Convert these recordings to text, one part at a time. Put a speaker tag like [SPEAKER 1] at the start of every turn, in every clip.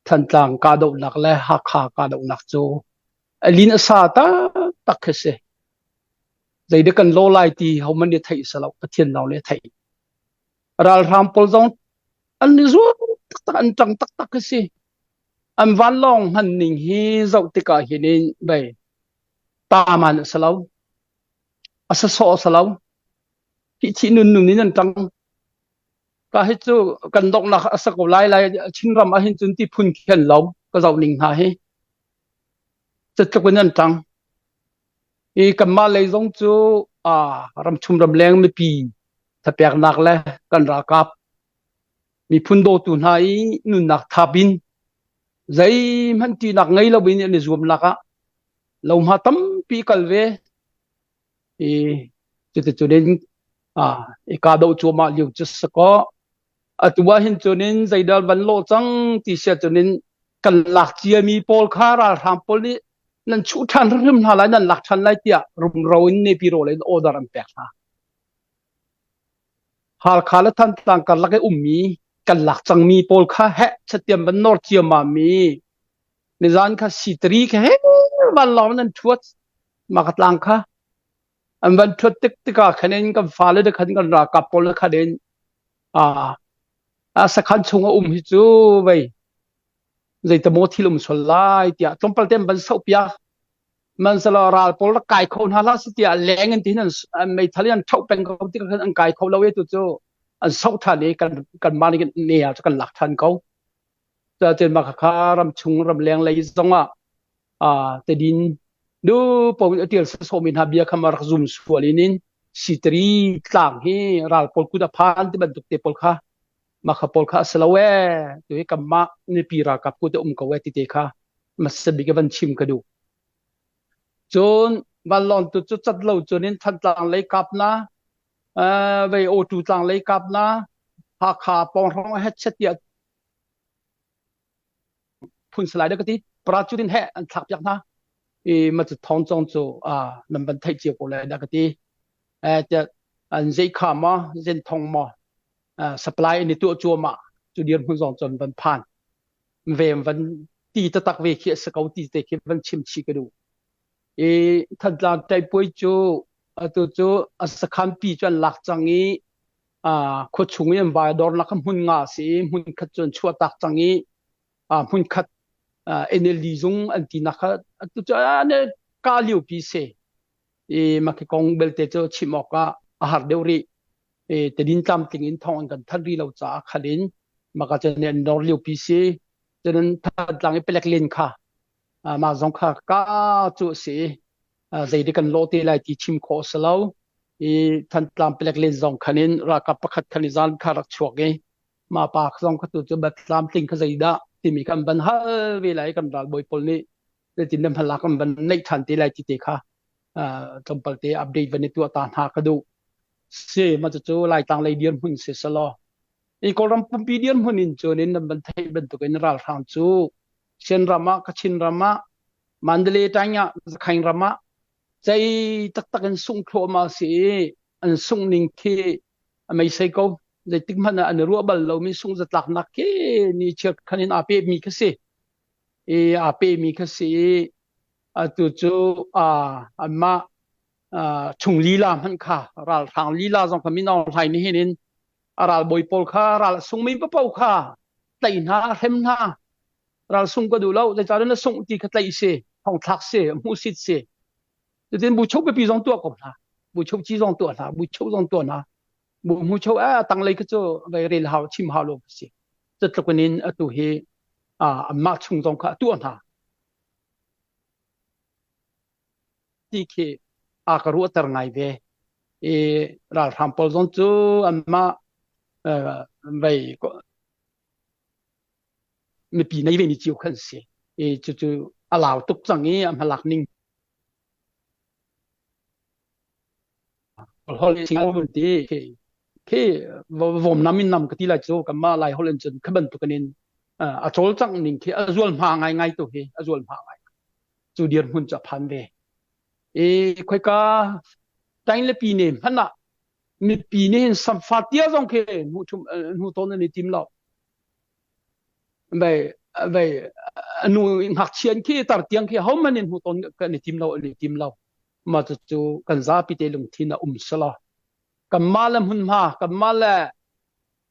[SPEAKER 1] thân tlang ca đậu nặc lẽ hạ khá ca đậu nặc chú lin sa ta tắc cái gì dây để cần lô lại thì hậu mình để thấy sao là thiên nào để thấy ral ram pol zong anh đi ruột tắc anh trăng tắc tắc cái gì anh van long hắn nín hi dậu tê cả hi nín vậy ta mà sao asa so sao khi chỉ nun nun nín anh trăng cả hết chú cần động là asa cổ lại chính ram anh chun ti phun khen lâu có dậu nín ha hi chất cho quân anh trăng i cầm mà lấy giống chú ram chum ram leng mi pi thà bẹc nạc lẽ cần ra cáp mi phun đồ tụn hai nun nạc thà bin giấy hắn ti nạc ngay lâu bin anh zoom nạc á lâu mà tấm pi cần về i cho nên i cá đậu chua mà liều chút sắc có tua hin cho nên giấy đal văn lộ trắng ti sẽ cho nên cần lạc chia mi pol khá ra ham pol đi nên chú than rìm hà lại nên lạc than lại tia rum rau in pi rồi lên order am pek ha hal khala than tang kan lak ummi kan lak chang mi pol kha he chatiam ban nor chia ma mi nizan kha sitri kha he ban law nan thuat makat lang kha am ban thuat tik tika khanen ka fale de khan kan ra ka pol kha den sakhan chunga hi chu vai zai ta mo thilum solai tia tompal tem ban so pia man sala ral pol kai khon hala sitia lengen tin an mai thalian thau peng ko ti kan an kai kho lawe tu chu an so tha ni kan mani ne ya kan lak than ko ta chen ma kha ram chung ram leng lai zonga te din du po tiel so min habia khamar zum sualinin sitri tlang hi ral pol ku da phan ti ban tuk te pol kha ma kha pol kha salawe tu kam ma ni pira kap ku te ko we ti te kha masabi ka ban chim ka du chôn ban lon tu chu chat lo chunin than tlang lấy cáp na về ô tu tlang lấy cáp na ha kha pong rong het chet ya phun slide đó cái tí pra churin he an thak yak na mà chu thong chong chu nam ban thai chiu ko le da cái tí cha an zai kha ma zen thong ma supply ni tu chu ma chu dian phun zong chon ban phan về vẫn ti ta tak về khi sa kau ti te khi vẫn chim chi cái du thật là tại buổi chú tôi chú sakhan pi cho lạc changi khu chung em vài đòn là không hun ngã sĩ hun khát chọn chua tạc changi hun khát energy dung anh tin là tôi cho anh cá liu pi se mà cái con bel te cho chim mọc har đều ri te din tam ting in thong kan thari lo cha khalin mà cái chân nên nor liu pi se cho nên thật là cái pelek len kha mà dòng khá cá chú sĩ dây đi cần lô tê lại thì chim khó sơ lâu thân làm pelek lên dòng khá nên ra cặp khát khá nizan khá rắc chuộc ấy mà bạc dòng khá tụi cho bật làm tình khá dây đã thì mình cần bắn hơ về lại cần đào bồi bồi này để tìm nằm hả lạc cần bắn nấy thành tê lại thì tê khá trong bật tê update vấn đề tụi tàn hạ khá đủ xe mà cho lại tăng lại điên hun xe sơ lo có rằm bùm bì điên hun cho nên nằm bắn thay bắn tụi cái nà ràng chú Chen Rama, Kachin Rama, Mandalay Tanya, Khain Rama, Jai tak tak an sung kho ma si an sung ning ki mai sai ko le tik man an ru bal lo mi sung zat lak nak ke ni chet khanin ape mi ka si ape mi ka si tu chu amma chung li la man kha ral thang li la jong kami naw thai ni hin aral boy pol kha ral sung mi pa pau kha tai na hem na ral sung ko du lo le cha na sung ti kha tai se hong thak se mu sit se cho nên bù chốc cái pi dòng tua cũng là bù chốc chi dòng tua là bù chốc dòng tua là bù chốc tăng lấy cái chỗ về rèn hào chim hào luôn gì rất là quan nên tu he mà chung dòng cả tua là thì khi cái ruột tờ ngày về là làm bao dòng chỗ mà về mình bị này về thì chịu khẩn gì cho lao tục rằng ấy mà lạc ninh hồi sinh hoạt thì khi vòng năm năm cái tỷ lệ số cái mà lại hồi lên chân các bên tụ cái nên chỗ chẳng nên khi azul mà ngay tụ khi azul mà ngay chủ điện hun chấp hành về khơi cảတိုင်းlà pi nêm hắn ạ mình pi nêm sắm phát tiết trong khi mu tôn nên tìm lọ vậy vậy nu hạc chiến khi tar tiếng khi hông manin hu ton cái này tim lâu mà chú cần ra bị tê lùng thiên là sala kamal hun ma kamal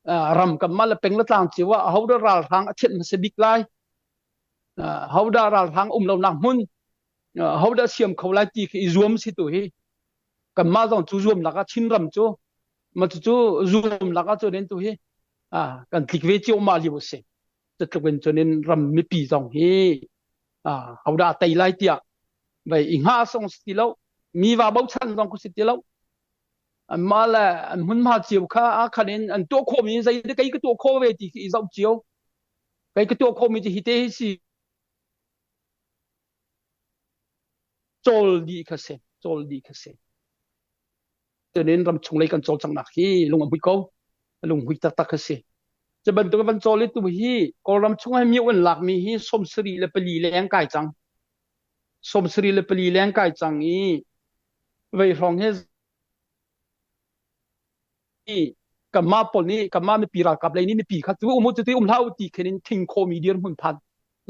[SPEAKER 1] ram kamal peng la tang chiwa hau da ral hang a chen se bik lai hau da ral hang lâu nang hun hau da siam khâu lai ti khi zoom si tu hi kamal dong chú zoom la ka chin ram chu mà chú zoom la ka chu den tu hi kan klik ve chi ma li bo seจะกเป็นจนรำไม่ปีสองเฮเอาดาไตไลเตียไปอิงหาสองสติแล้วมีว่าเบาชันสองกุสติแล้วมาละหุ่นมาเจียวข้าคะแนนอันตัวโคมีใจได้ไกลก็ตัวโคเวทีอีเจ้าเจียวไกลก็ตัวโคมีจะฮิตเฮสิโจลดีค่ะเซโจลดีค่ะเซจนรำชงเลยกันโจลจังหนักฮีลงมาบุยเขาลงหุยตักตักค่ะเซจะบรรทุกบรรจลิตุฮีกอลำช่วยมีวันหลักมีฮีสมสรีและปลีแรงกายจังสมสรีและปลีแรงกายจังนี้ไว้ฟังให้กับมาปนนี้กับมาไม่ปีรักกับอะไรนี้ไม่ปีครับตัวมุจตุเท่าตีแค่นี้ทิ้งโคมีเดียนหุ่นพัน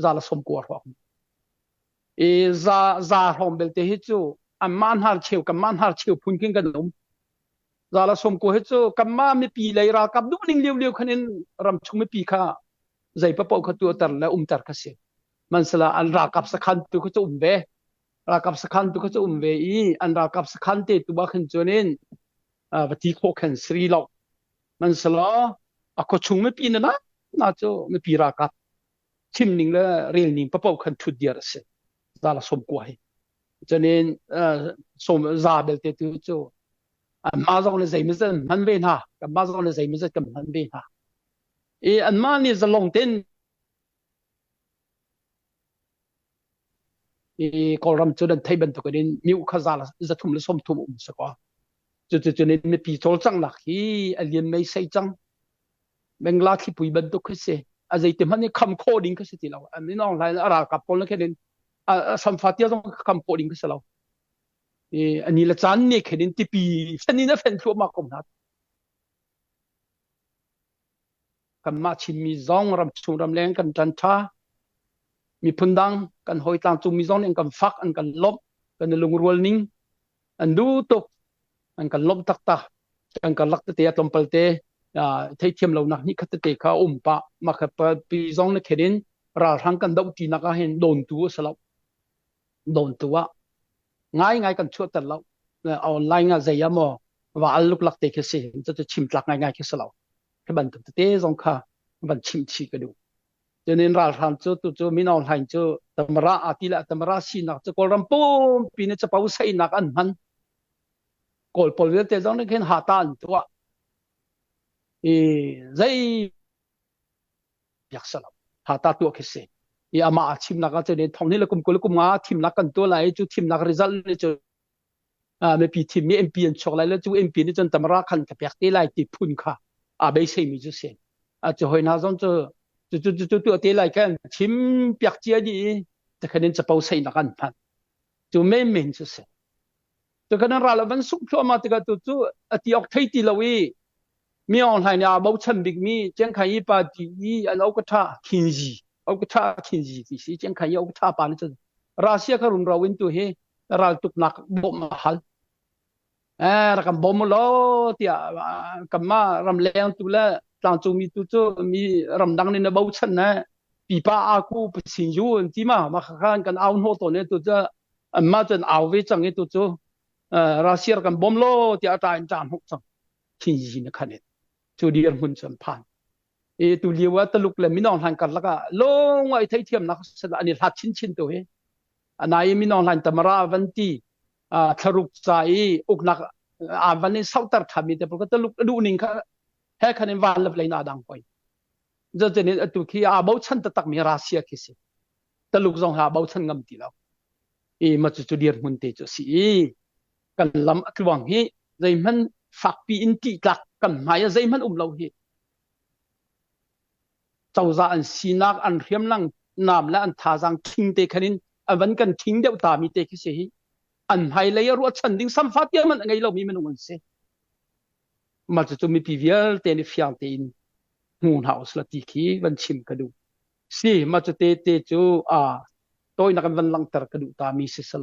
[SPEAKER 1] ซาละสมกวดฟังซาหอมเบลเตฮิจูอันมันหาเชียวกับมันหาเชียวพุ่งขึ้นกันลมซาลาสมกูเฮจูกัมมาไม่ปีเลยรากับดูนิ่งเลี้ยวๆคันนี้รำชงไม่ปีค่ะใจปะปอขตัวตร์และตร์กษีมันสละอันรากับสักขันตัวเขาจะเวรากับสักขันตัวเขาจะเวอีอันรากับสักขันเตตัวบ้าขันจนินปฏิโคขันสรีเรามันสละอ่ะก็ชงไม่ปีนะน่าจะไม่ปีรากับชิมนิ่งและเรียนนิ่งปะปอขันทุดเดียร์เสซาลาสมกูเฮจนินสมซาเบลเตตัวจูมาจากในใจมันจะมันเป็นฮะกับมาจากในใจมันจะกับมันเป็นฮะอันมานี่จะลงเต้นกอลรัมจุดนั้นไทยบรรทุกนี้มิวขจาละจะทุ่มและสมทุ่มสักว่าจุดนี้มีปีโจลจังหลักที่เรียนไม่ใช่จังเบงลาที่ปุยบรรทุกขึ้นเสียอะไรที่มันนี่คำโคดิ้งขึ้นสิเราอันนี้น้องอะไรอะไรกับปนแล้วแค่นี้สัมผัสที่ต้องคำโคดิ้งขึ้นเราอันนี้ละจันนี่แค่นี้ที่ปีฉันนี่นะแฟนทัวร์มากกว่านั้นกันมาชิมมีซองรำชูรำแรงกันจันทรามีพุ่นดังกันหอยตางจูมีซองเองกันฟักอันกันลบกันลงรัวนิ่งอันดูตกอันกันลบตักอันกันลักเตะตอมเปลเตเทียมเราหนักนี่คัตเตะข้าปะมาขับปีซองในแค่นี้ราทั้งกันดาวจีนักเห็นโดนตัวสลับโดนตัวง่ายกันชั่วแต่เราเอาไลน์ง่ายใจยามว่าอัลลุกลักเตะแค่สิจะชิมหลักง่ายแค่สลับแค่บันทึกเตะซองข้าบันชิมชีก็ดูจนในราทันจู่มีน้องหายจู่ตมระอาทิละตมระสีนักจะกอลรำปุ๊บปีนี้จะเป่าใส่นักอันมันกอลปอลเวเตจงนี่เห็นหาตานตัวใจอยากสลับหาตาตัวแค่สิอามาชิมนักจะเนี่ยทองนี่ละกุมงาทีมนักกันตัวไหนจู่ทีมนักริซัลนี่จู่ไม่ปีทีมมีเอ็มพีนชกไหนแล้วจู่เอ็มพีนี่จนตมระขันกับยักษ์ที่ไหนติดพุ่นค่ะไม่ใช่มีจุดเสียจะหอยน่าสนใจจู่ตัวที่ไหนกันชิมยักษ์เจียดีแต่คะแนนจะเป่าใส่นักกันพันจู่ไม่เหม็นจุดเสียแต่คะแนนเราแล้วมันสุกชัวมาติกาจู่ที่ออกไทยที่เรามีออนไลน์เนี่ยบ่ชันบิ๊กมีเจ้าขายปาดีอันเอากระทะขินจีเอากระทะขินจีที่สิเจ้าขายเอากระทะปานจะรัสเซียก็รุนเราวินตัวเฮเราตุกนักบ่มหัลรักบ่มล้อที่กับมารำเลี้ยงตัวละตางจูมีตัวจู่มีรำดังในบ่ชันนะปีป้าอากูไปสิงยูที่มาข้างกันเอาโนตัวเนี่ยตัวจะมาจนเอาไว้จังเนี่ยตัวจู่รัสเซียกันบ่มล้อที่อาจารย์จามหกจังขินจีนะคะแนนจูเดียร์หุ่นสัมพันธ์ตัวเลี้ยวตลุกเลยมินองหันกันแล้วก็ลงไว้ไทยเทียมนักสละอันนี้หัดชิ้นตัวเองอันไหนมินองหันตมราวันที่ทรุกใจอุกนักวันนี้เศร้าตัดขามีแต่พวกตลุกดูนิ่งค่ะแค่คะแนนวันละเลยน่าดังไปจะเนี่ยตัวขี้บ่าวชันตักมีรัสเซียคิดสิตลุกจงหาบ่าวชันงำตีแล้วมาจูเดียร์หุ่นเตจุสิกันลำคือวังฮีใจมันฝักปีอินติตักกันหมายใจมันเราเหตุเจ้าจะอันสีนักอันเรียมลังนามและอันท่าจังทิ้งเตคันินอันวันกันทิ้งเดียวตามีเตคิเสียอันไฮเลยรัวฉันดิ้งสัมผัสเยอะมันไงเรามีมันมันเสียมันจะมีพิเวลเตนิฟิอันเตนหูนเฮาส์ละตีขีวันชิมกระดู si ma chu te te chu a tôi na kan van lang tar ka du ta mi si